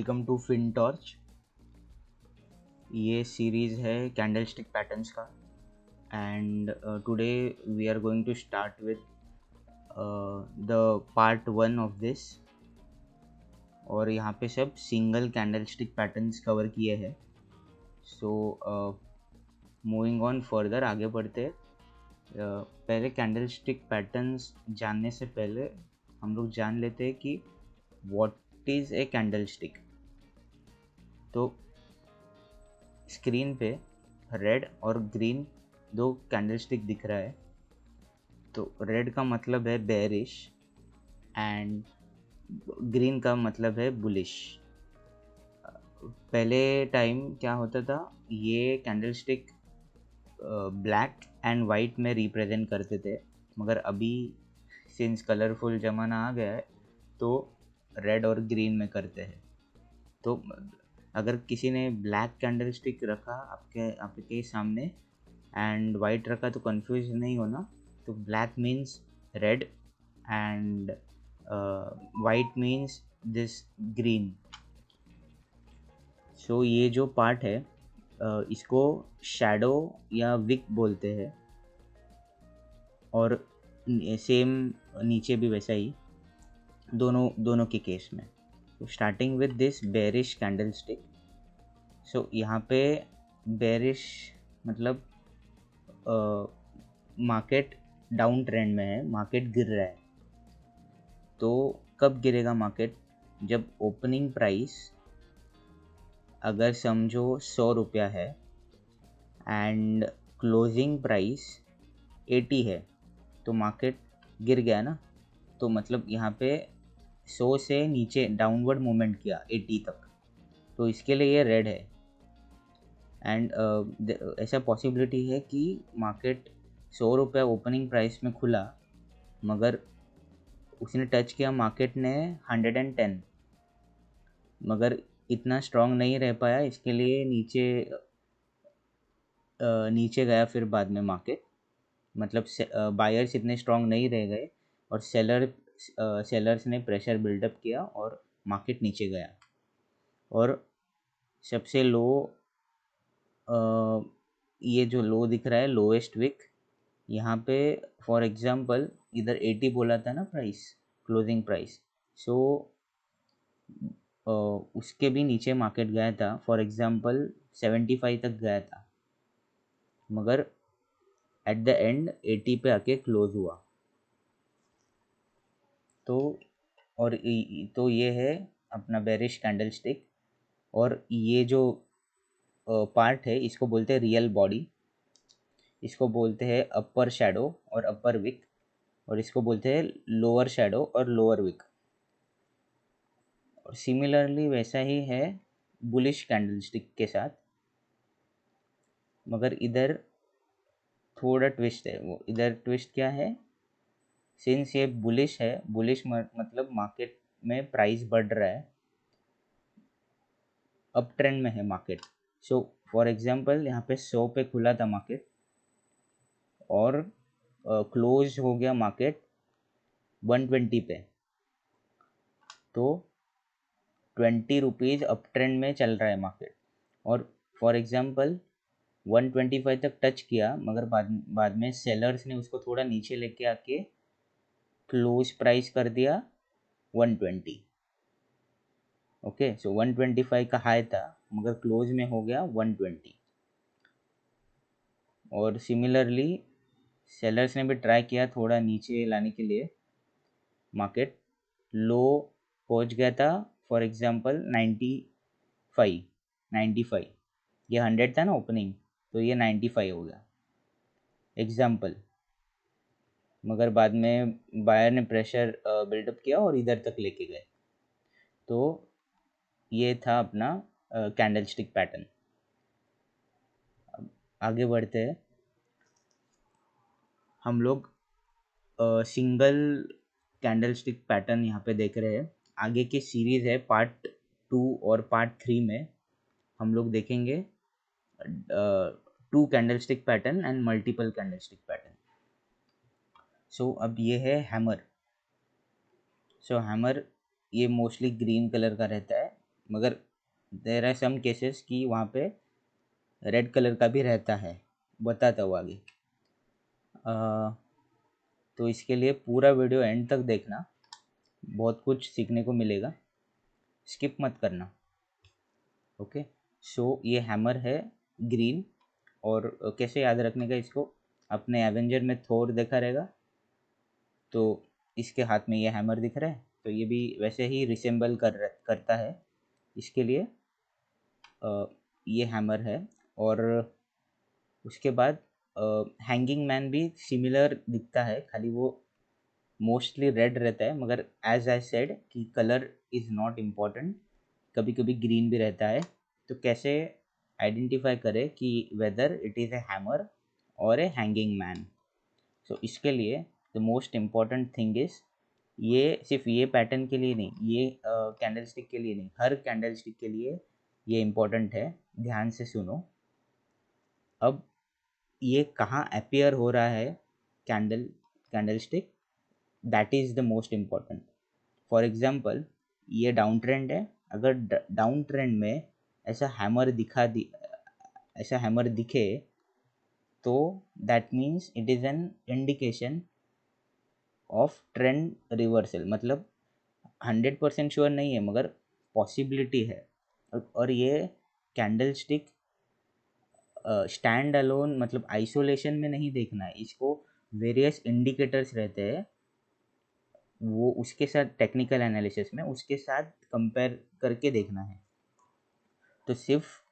Welcome to Fin Torch. ये series है candlestick patterns का and today we are going to start with the part 1 of this. और यहाँ पे सब single candlestick patterns cover किए हैं। सो मूविंग ऑन फर्दर, आगे बढ़ते हैं। पहले कैंडल स्टिक पैटर्न्स जानने से पहले हम लोग जान लेते हैं कि what is a candle stick. तो स्क्रीन पे रेड और ग्रीन दो कैंडल स्टिक दिख रहा है। तो रेड का मतलब है बेरिश एंड ग्रीन का मतलब है बुलिश। पहले टाइम क्या होता था, ये candle stick black and white में रिप्रेजेंट करते थे, मगर अभी सिंस कलरफुल ज़माना आ गया है तो रेड और ग्रीन में करते हैं। तो अगर किसी ने ब्लैक कैंडल स्टिक रखा आपके सामने एंड वाइट रखा तो कंफ्यूज नहीं होना। तो black means red and white means this green. So ये जो पार्ट है इसको शैडो या विक बोलते हैं, और सेम नीचे भी वैसा ही दोनों के केस में। तो starting with this bearish candle stick. So यहाँ पे बेरिश मतलब मार्केट डाउन ट्रेंड में है, मार्केट गिर रहा है। तो कब गिरेगा मार्केट? जब ओपनिंग प्राइस अगर समझो 100 रुपया है एंड क्लोजिंग प्राइस 80 है तो मार्केट गिर गया ना। तो मतलब यहाँ पे 100 से नीचे डाउनवर्ड मूवमेंट किया 80 तक, तो इसके लिए ये रेड है। एंड ऐसा पॉसिबिलिटी है कि मार्केट 100 रुपये ओपनिंग प्राइस में खुला, मगर उसने टच किया मार्केट ने 110, मगर इतना स्ट्रॉन्ग नहीं रह पाया, इसके लिए नीचे गया फिर बाद में मार्केट। मतलब बायर्स इतने स्ट्रॉन्ग नहीं रह गए और सेलर्स ने प्रेशर बिल्डअप किया और मार्केट नीचे गया। और सबसे लो ये जो लो दिख रहा है लोएस्ट विक, यहाँ पे फॉर एग्जांपल इधर 80 बोला था ना प्राइस, क्लोजिंग प्राइस। सो उसके भी नीचे मार्केट गया था, फॉर एग्जांपल 75 तक गया था, मगर एट द एंड 80 पे आके क्लोज हुआ। तो ये है अपना बेरिश कैंडल स्टिक। और ये जो पार्ट है इसको बोलते हैं रियल बॉडी, इसको बोलते हैं अपर शैडो और अपर विक, और इसको बोलते हैं लोअर शैडो और लोअर विक। और सिमिलरली वैसा ही है बुलिश कैंडल स्टिक के साथ, मगर इधर थोड़ा ट्विस्ट है। वो इधर ट्विस्ट क्या है, सिंस ये बुलिश है, बुलिश मतलब मार्केट में प्राइस बढ़ रहा है, अप ट्रेंड में है मार्केट। सो फॉर एग्जांपल यहाँ पे 100 पे खुला था मार्केट और क्लोज हो गया मार्केट 120 पे, तो 20 रुपीज़ अप ट्रेंड में चल रहा है मार्केट। और फॉर एग्जांपल 125 तक टच किया, मगर बाद में सेलर्स ने उसको थोड़ा नीचे लेके आके क्लोज प्राइस कर दिया 120। ओके, सो 125 का हाई था मगर क्लोज में हो गया 120। और सिमिलरली सेलर्स ने भी ट्राई किया थोड़ा नीचे लाने के लिए, मार्केट लो पहुंच गया था फॉर एग्जांपल 95। ये 100 था ना ओपनिंग, तो ये 95 हो गया एग्जांपल, मगर बाद में बायर ने प्रेशर बिल्डअप किया और इधर तक लेके गए। तो ये था अपना कैंडल स्टिक पैटर्न। अब आगे बढ़ते हैं। हम लोग सिंगल कैंडल स्टिक पैटर्न यहाँ पे देख रहे हैं। आगे की सीरीज़ है पार्ट 2 और पार्ट 3 में हम लोग देखेंगे 2 candle stick pattern and multiple candle stick pattern. So अब ये है हैमर। सो हैमर ये मोस्टली ग्रीन कलर का रहता है मगर देर आर सम केसेस कि वहाँ पे रेड कलर का भी रहता है, बताता हूँ आगे। तो इसके लिए पूरा वीडियो एंड तक देखना, बहुत कुछ सीखने को मिलेगा, स्किप मत करना। ओके, सो ये हैमर है ग्रीन, और कैसे याद रखने का इसको, अपने एवेंजर में थोर देखा रहेगा, तो इसके हाथ में ये हैमर दिख रहा है, तो ये भी वैसे ही रिसेंबल करता है। इसके लिए ये हैमर है। और उसके बाद हैंगिंग मैन भी सिमिलर दिखता है, खाली वो मोस्टली रेड रहता है, मगर एज आई सेड कि कलर इज़ नॉट इम्पॉर्टेंट, कभी कभी ग्रीन भी रहता है। तो कैसे आइडेंटिफाई करें कि whether it is A hammer और ए हैंगिंग मैन। सो इसके लिए the most important thing is, ये सिर्फ ये पैटर्न के लिए नहीं, ये कैंडल स्टिक के लिए नहीं, हर कैंडल स्टिक के लिए ये इम्पोर्टेंट है। ध्यान से सुनो। अब ये कहाँ अपीयर हो रहा है candle stick, that is the most important. For example, ये डाउन ट्रेंड है, अगर डाउन ट्रेंड में ऐसा हैमर दिखे, तो that means it is an indication of trend reversal. मतलब 100% श्योर नहीं है, मगर पॉसिबिलिटी है। और ये कैंडल स्टिक स्टैंड अलोन, मतलब आइसोलेशन में नहीं देखना है इसको, वेरियस इंडिकेटर्स रहते हैं, वो उसके साथ टेक्निकल एनालिसिस में उसके साथ कंपेयर करके देखना है। तो सिर्फ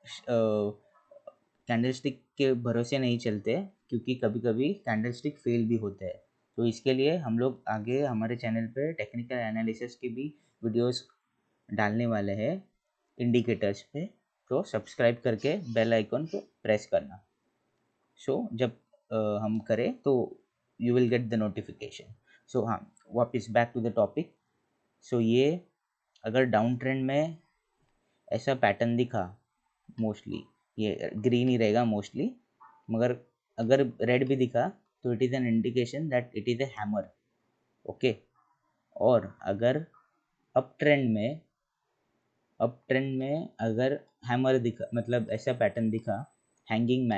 कैंडल स्टिक के भरोसे नहीं चलते, क्योंकि कभी कभी कैंडल स्टिक फेल भी होते हैं। तो इसके लिए हम लोग आगे हमारे चैनल पे टेक्निकल एनालिसिस की भी वीडियोस डालने वाले हैं इंडिकेटर्स पे, तो सब्सक्राइब करके बेल आइकन को प्रेस करना। सो जब हम करें तो you will get the notification. So हाँ, वापस back to the topic. So ये अगर डाउन ट्रेंड में ऐसा पैटर्न दिखा, मोस्टली ये ग्रीन ही रहेगा मोस्टली, मगर अगर रेड भी दिखा तो it is an indication that it is A hammer. Okay, और अगर अप ट्रेंड में अगर हैमर दिखा, मतलब ऐसा पैटर्न दिखा, हैंगिंग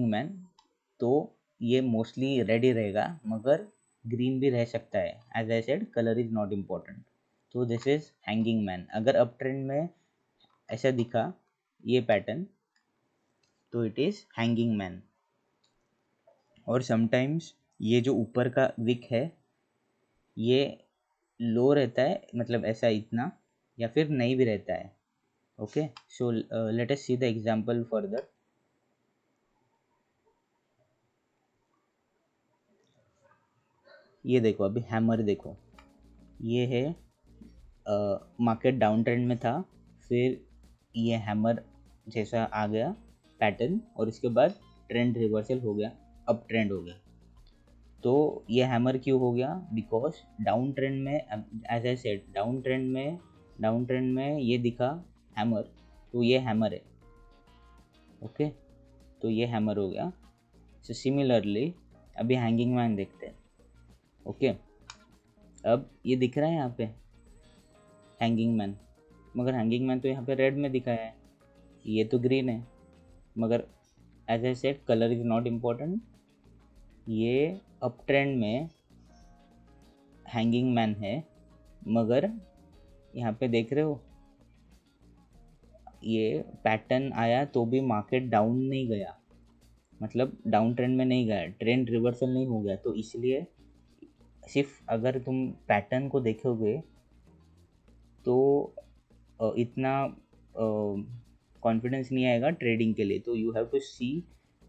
मैन, तो ये मोस्टली रेड ही रहेगा, मगर ग्रीन भी रह सकता है। As I said, colour is not important. तो दिस इज हैंगिंग मैन। अगर अप ट्रेंड में ऐसा दिखा ये पैटर्न, तो इट इज़ हैंगिंग मैन। और समटाइम्स ये जो ऊपर का विक है, ये लो रहता है, मतलब ऐसा इतना, या फिर नहीं भी रहता है। Okay, so let us see the example further. ये देखो, अभी हैमर देखो, ये है मार्केट डाउन ट्रेंड में था, फिर ये हैमर जैसा आ गया पैटर्न, और इसके बाद ट्रेंड रिवर्सल हो गया, अप ट्रेंड हो गया। तो ये हैमर क्यों हो गया? बिकॉज डाउन ट्रेंड में, as I said, down trend में ये दिखा हैमर, तो ये हैमर है। ओके, तो ये हैमर हो गया। सो सिमिलरली अभी हैंगिंग मैन देखते हैं। ओके, अब ये दिख रहा है यहाँ पे हैंगिंग मैन, मगर हैंगिंग मैन तो यहाँ पे रेड में दिखाया है, ये तो ग्रीन है। मगर as I said, colour is not important. ये अप ट्रेंड में हैंगिंग मैन है, मगर यहाँ पे देख रहे हो, ये पैटर्न आया तो भी मार्केट डाउन नहीं गया, मतलब डाउन ट्रेंड में नहीं गया, ट्रेंड रिवर्सल नहीं हो गया। तो इसलिए सिर्फ अगर तुम पैटर्न को देखोगे तो इतना कॉन्फिडेंस नहीं आएगा ट्रेडिंग के लिए। तो you have to see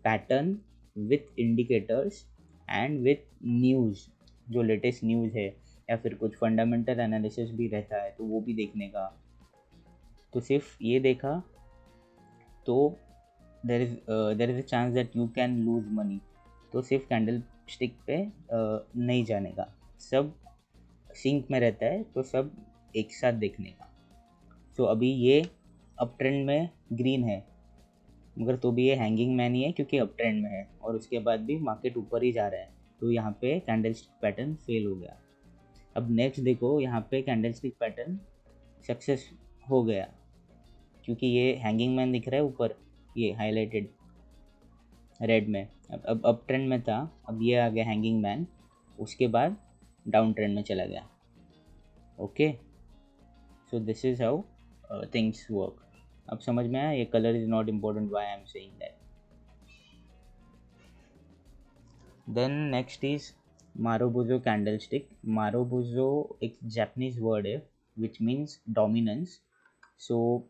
pattern with indicators and with news, जो लेटेस्ट न्यूज़ है, या फिर कुछ फंडामेंटल एनालिसिस भी रहता है, तो वो भी देखने का। तो सिर्फ ये देखा तो there is a chance that you can lose money. तो सिर्फ कैंडल स्टिक पे नहीं जाने का, सब सिंक में रहता है, तो सब एक साथ देखने का। सो अभी ये अप ट्रेंड में ग्रीन है, मगर तो भी ये हैंगिंग मैन ही है, क्योंकि अप ट्रेंड में है, और उसके बाद भी मार्केट ऊपर ही जा रहा है, तो यहाँ पे कैंडल स्टिक पैटर्न फेल हो गया। अब नेक्स्ट देखो, यहाँ पे कैंडलस्टिक पैटर्न सक्सेस हो गया, क्योंकि ये हैंगिंग मैन दिख रहा है ऊपर, ये हाईलाइटेड रेड में। अब अप ट्रेंड में था, अब ये आ गया हैंगिंग मैन, उसके बाद डाउन ट्रेंड में चला गया। Okay, so this is how things work. अब समझ में आया, ये colour is not important, why I am saying that. Then next is marubozu candlestick. Marubozu एक जापानीज वर्ड है विच मीन्स डोमिनेंस। सो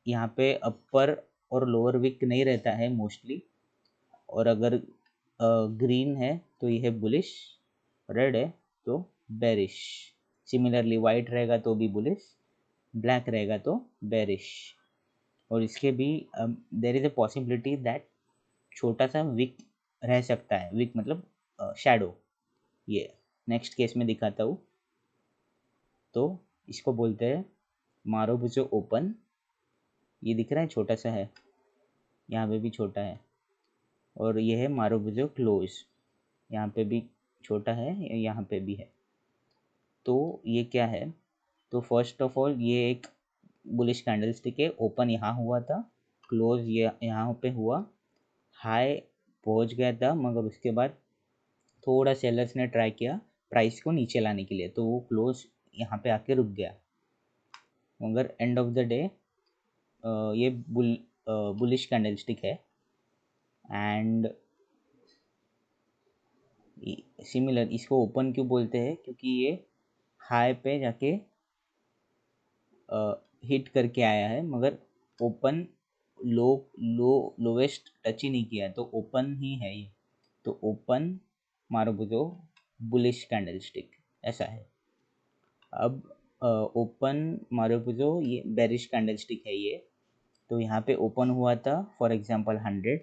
यहाँ पे अपर और लोअर विक नहीं रहता है मोस्टली, और अगर ग्रीन है तो ये है बुलिश, रेड है तो बेरिश। सिमिलरली वाइट रहेगा तो भी बुलिश, ब्लैक रहेगा तो बेरिश। और इसके भी there is a possibility that छोटा सा विक रह सकता है, विक मतलब शैडो। ये नेक्स्ट केस में दिखाता हूँ। तो इसको बोलते हैं मारोबुजो ओपन, ये दिख रहा है छोटा सा है, यहाँ पे भी छोटा है। और ये है मारोबुजो क्लोज, यहाँ पे भी छोटा है, यहाँ पे भी है। तो ये क्या है, तो फर्स्ट ऑफ ऑल ये एक बुलिश कैंडलस्टिक है। ओपन यहाँ हुआ था, क्लोज ये यहाँ पे हुआ, हाई पहुँच गया था, मगर उसके बाद थोड़ा सेलर्स ने ट्राई किया प्राइस को नीचे लाने के लिए, तो वो क्लोज यहाँ पे आके रुक गया। मगर एंड ऑफ द डे ये बुलिश कैंडलस्टिक है। एंड सिमिलर इसको ओपन क्यों बोलते हैं, क्योंकि ये हाई पे जाके हिट करके आया है, मगर ओपन लो लोवेस्ट टच ही नहीं किया है, तो ओपन ही है ये। तो ओपन मारोबुजो बुलिश कैंडलस्टिक ऐसा है। अब ओपन मारोबुजो ये बेरिश कैंडलस्टिक है ये। तो यहाँ पे ओपन हुआ था फॉर एग्जांपल 100,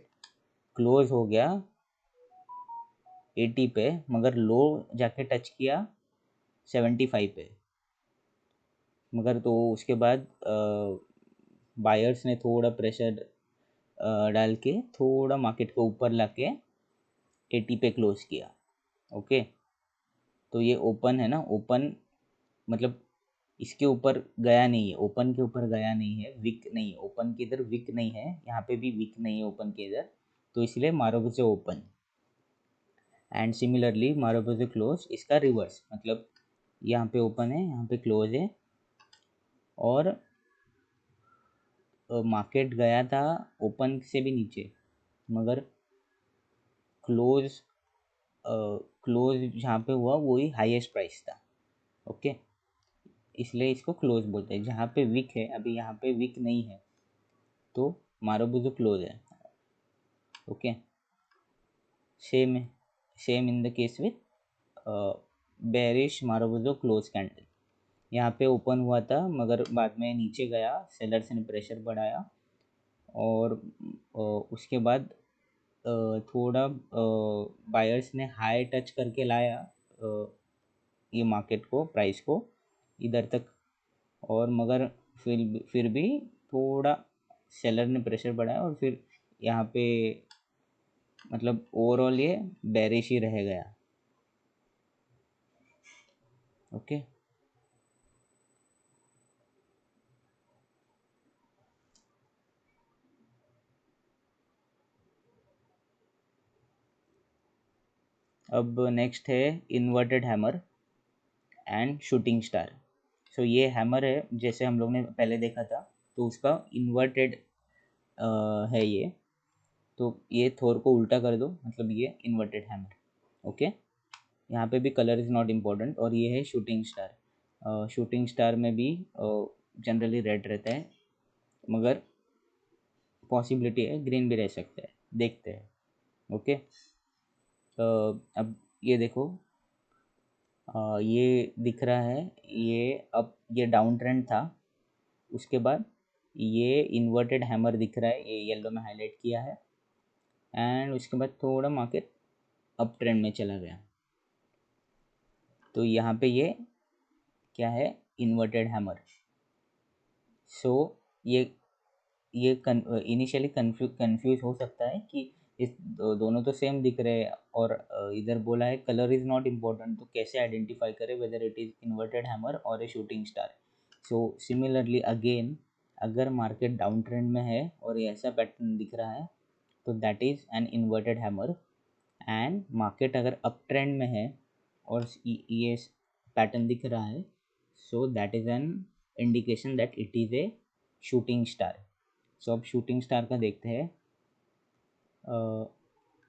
क्लोज हो गया 80 पे, मगर लो जाके टच किया 75 पे। मगर तो उसके बाद बायर्स ने थोड़ा प्रेशर डाल के थोड़ा मार्केट को ऊपर लाके 80 पे क्लोज किया। ओके, तो ये ओपन है ना, ओपन मतलब इसके ऊपर गया नहीं है, ओपन के ऊपर गया नहीं है, विक नहीं है, ओपन के इधर विक नहीं है, यहाँ पे भी विक नहीं है ओपन के इधर, तो इसलिए मारोबुजो ओपन। एंड सिमिलरली मारोबुजो क्लोज इसका रिवर्स, मतलब यहाँ पे ओपन है, यहाँ पे क्लोज है, और मार्केट गया था ओपन से भी नीचे, मगर क्लोज क्लोज जहाँ पे हुआ वही हाईएस्ट प्राइस था। ओके, इसलिए इसको क्लोज बोलते हैं। जहाँ पे विक है, अभी यहाँ पे विक नहीं है, तो मारोबुजो क्लोज है। Okay, same in the case with bearish marubozu close candle. यहाँ पे ओपन हुआ था, मगर बाद में नीचे गया, सेलर्स ने प्रेशर बढ़ाया, और उसके बाद थोड़ा बायर्स ने हाई टच करके लाया ये मार्केट को, प्राइस को इधर तक, और मगर फिर भी थोड़ा सेलर ने प्रेशर बढ़ाया, और फिर यहाँ पे मतलब ओवरऑल ये बेरिश ही रह गया। ओके, अब नेक्स्ट है inverted hammer and shooting star. So ये हैमर है, जैसे हम लोग ने पहले देखा था, तो उसका इन्वर्टेड है ये। तो ये थोर को उल्टा कर दो, मतलब ये इन्वर्टेड हैमर। ओके, यहाँ पे भी कलर इज़ नॉट इम्पोर्टेंट। और ये है शूटिंग स्टार। शूटिंग स्टार में भी जनरली रेड रहता है, मगर पॉसिबिलिटी है ग्रीन भी रह सकता है, देखते हैं। ओके, अब ये देखो, ये दिख रहा है, ये अब ये डाउन ट्रेंड था, उसके बाद ये इन्वर्टेड हैमर दिख रहा है, ये येलो में हाईलाइट किया है, एंड उसके बाद थोड़ा मार्केट अप ट्रेंड में चला गया। तो यहाँ पे ये क्या है, इन्वर्टेड हैमर। सो ये इनिशियली कंफ्यूज हो सकता है कि दोनों तो सेम दिख रहे हैं, और इधर बोला है कलर इज नॉट इम्पोर्टेंट, तो कैसे आइडेंटिफाई करें whether it is inverted hammer और a shooting star. So similarly again, अगर मार्केट डाउन ट्रेंड में है और ये ऐसा पैटर्न दिख रहा है तो that is an inverted hammer, and market अगर अप ट्रेंड में है और ये पैटर्न दिख रहा है, so that is an indication that it is a shooting star. So अब शूटिंग स्टार का देखते हैं।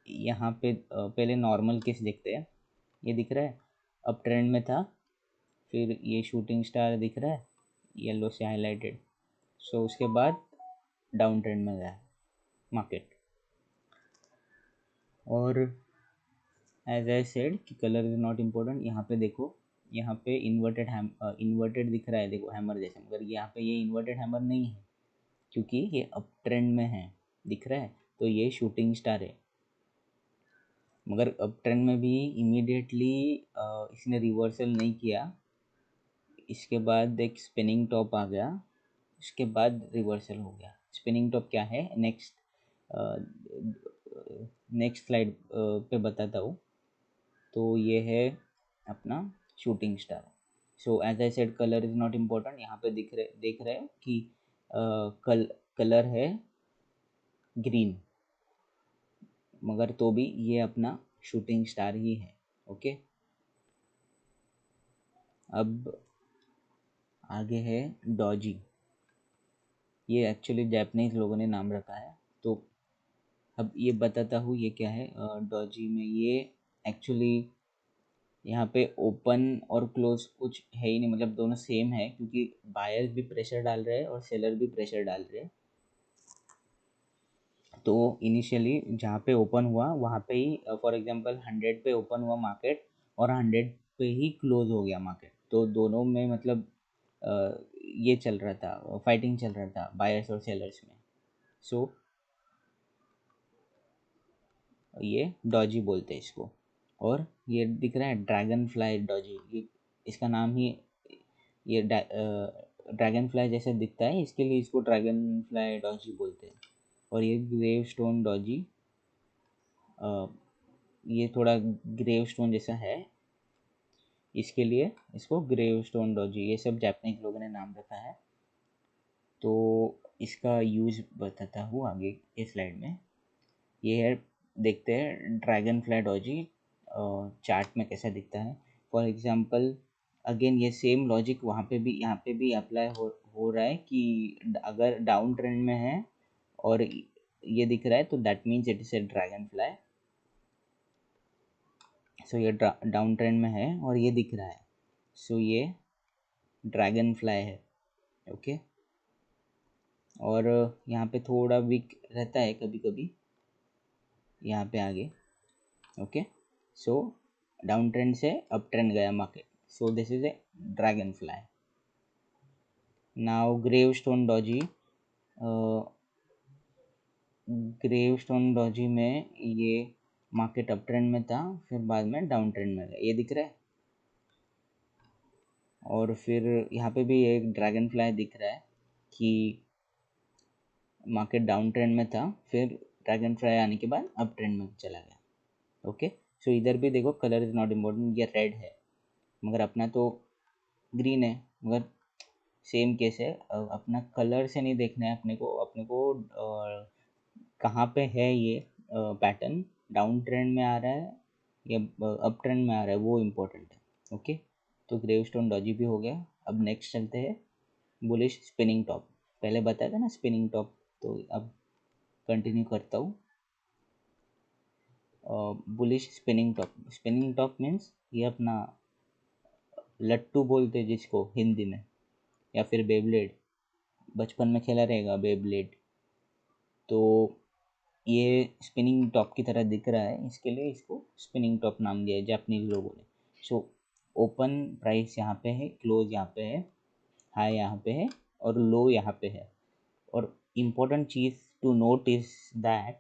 यहाँ पे पहले नॉर्मल केस देखते हैं। ये दिख रहा है अप ट्रेंड में था, फिर ये शूटिंग स्टार दिख रहा है येलो से हाईलाइटेड, सो उसके बाद डाउन ट्रेंड में गया मार्केट। और एज आई सेड कि कलर इज नॉट इम्पोर्टेंट, यहाँ पे देखो, यहाँ पे इन्वर्टेड दिख रहा है, देखो हैमर जैसे, मगर यहाँ पे ये इन्वर्टेड हैमर नहीं है क्योंकि ये अप ट्रेंड में है, दिख रहा है, तो ये शूटिंग स्टार है। मगर अप ट्रेंड में भी इमीडिएटली इसने रिवर्सल नहीं किया, इसके बाद एक स्पिनिंग टॉप आ गया, उसके बाद रिवर्सल हो गया। स्पिनिंग टॉप क्या है, नेक्स्ट स्लाइड पे बताता हूँ। तो ये है अपना shooting star. So as I said colour is not important, यहाँ पे देख रहे हो कि कलर है ग्रीन, मगर तो भी ये अपना शूटिंग स्टार ही है। ओके, अब आगे है डॉजी। ये एक्चुअली जापानीज लोगों ने नाम रखा है, तो अब ये बताता हूँ ये क्या है। डॉजी में ये एक्चुअली यहाँ पे ओपन और क्लोज कुछ है ही नहीं, मतलब दोनों सेम है, क्योंकि बायर्स भी प्रेशर डाल रहे हैं और सेलर भी प्रेशर डाल रहे हैं। तो इनिशियली जहाँ पे ओपन हुआ वहाँ पे ही, फॉर एग्जांपल 100 पे ओपन हुआ मार्केट और 100 पे ही क्लोज हो गया मार्केट, तो दोनों में मतलब ये चल रहा था, फाइटिंग चल रहा था बायर्स और सेलर्स में। सो ये डॉजी बोलते हैं इसको। और ये दिख रहा है ड्रैगन फ्लाई डॉजी, ये इसका नाम ही, ये ड्रैगन फ्लाई जैसे दिखता है, इसके लिए इसको ड्रैगन फ्लाई डॉजी बोलते हैं। और ये ग्रेव स्टोन डॉजी, ये थोड़ा ग्रेव स्टोन जैसा है, इसके लिए इसको ग्रेव स्टोन डॉजी, ये सब जापानीज लोगों ने नाम रखा है। तो इसका यूज़ बताता हूँ आगे इस स्लाइड में। ये है, देखते हैं ड्रैगन फ्लाई डॉजी चार्ट में कैसा दिखता है। फॉर एग्जांपल अगेन ये सेम लॉजिक वहाँ पे भी, यहाँ पे भी अप्लाई हो रहा है कि अगर डाउन ट्रेंड में है और ये दिख रहा है तो that means it is a dragonfly. So ये डाउन ट्रेंड में है और ये दिख रहा है, सो ये ड्रैगन फ्लाई है। ओके, और यहाँ पे थोड़ा वीक रहता है कभी कभी, यहाँ पे आगे। ओके, सो डाउन ट्रेंड से अप ट्रेंड गया market, so this is a dragonfly. Now gravestone doji, gravestone doji में ये मार्केट अप ट्रेंड में था, फिर बाद में डाउन ट्रेंड में गया, ये दिख रहा है। और फिर यहाँ पे भी एक ड्रैगन फ्लाई दिख रहा है कि मार्केट डाउन ट्रेंड में था, फिर ड्रैगन फ्लाई आने के बाद अप ट्रेंड में चला गया। ओके, सो इधर भी देखो कलर इज़ नॉट इम्पोर्टेंट, ये रेड है मगर अपना तो ग्रीन है, मगर सेम केस है। अपना कलर से नहीं देखना है अपने को कहाँ पे है ये पैटर्न, डाउन ट्रेंड में आ रहा है या अप ट्रेंड में आ रहा है, वो इम्पोर्टेंट है। ओके, तो ग्रेव स्टोन डॉजी भी हो गया। अब नेक्स्ट चलते हैं बुलिश स्पिनिंग टॉप। पहले बताया था ना स्पिनिंग टॉप, तो अब कंटिन्यू करता हूँ। Bullish spinning top, spinning top means ये अपना लट्टू बोलते हैं जिसको हिंदी में, या फिर बेब्लेड, बचपन में खेला रहेगा बेब्लेड, तो ये स्पिनिंग टॉप की तरह दिख रहा है, इसके लिए इसको स्पिनिंग टॉप नाम दिया है जापानीज लोगों ने। सो ओपन प्राइस यहाँ पे है, क्लोज यहाँ पे है, हाई यहाँ पे है और लो यहाँ पे है। और इम्पोर्टेंट चीज़ टू नोट इज दैट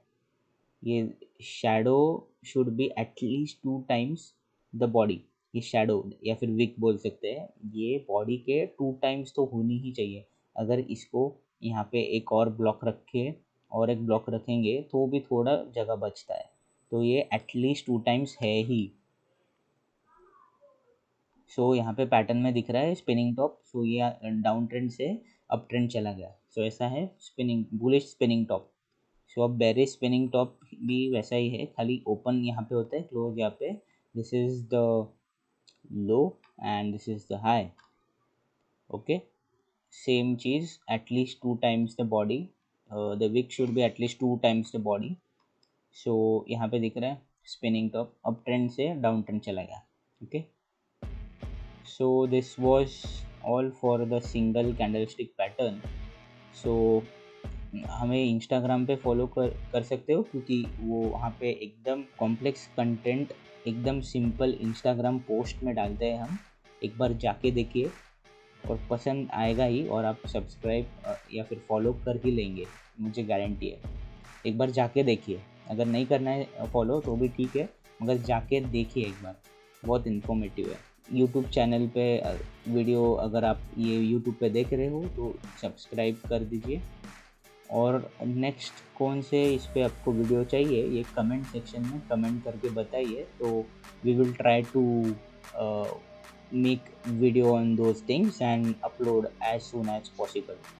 ये shadow should be at least 2 times the body. ये शैडो या फिर विक बोल सकते हैं, ये बॉडी के 2 टाइम्स तो होनी ही चाहिए। अगर इसको यहाँ पे एक और ब्लॉक रख के और एक ब्लॉक रखेंगे तो भी थोड़ा जगह बचता है, तो ये एटलीस्ट 2 टाइम्स है ही। सो यहाँ पे पैटर्न में दिख रहा है स्पिनिंग टॉप, सो ये डाउन ट्रेंड से अप ट्रेंड चला गया, सो ऐसा है स्पिनिंग बुलिश स्पिनिंग टॉप। सो अब बेरिश स्पिनिंग टॉप भी वैसा ही है, खाली ओपन यहाँ पे होता है, क्लोज यहाँ पे। This is the low and this is the high, okay. Same चीज, at least 2 times the body, the wick should be at least 2 times the body. So यहाँ पे दिख रहा है स्पिनिंग टॉप अप ट्रेंड से डाउन ट्रेंड चला गया, okay. So this was all for the single candlestick pattern. So हमें इंस्टाग्राम पे फॉलो कर सकते हो, क्योंकि वो वहाँ पे एकदम कॉम्प्लेक्स कंटेंट एकदम सिंपल इंस्टाग्राम पोस्ट में डालते हैं हम। एक बार जाके देखिए और पसंद आएगा ही, और आप सब्सक्राइब या फिर फॉलो कर ही लेंगे, मुझे गारंटी है। एक बार जाके देखिए, अगर नहीं करना है फॉलो तो भी ठीक है, मगर जाके देखिए एक बार, बहुत इन्फॉर्मेटिव है। यूट्यूब चैनल पे वीडियो अगर आप ये यूट्यूब पे देख रहे हो तो सब्सक्राइब कर दीजिए। और नेक्स्ट कौन से इस पे आपको वीडियो चाहिए, ये कमेंट सेक्शन में कमेंट करके बताइए, तो we will try to make video on those things and upload as soon as possible.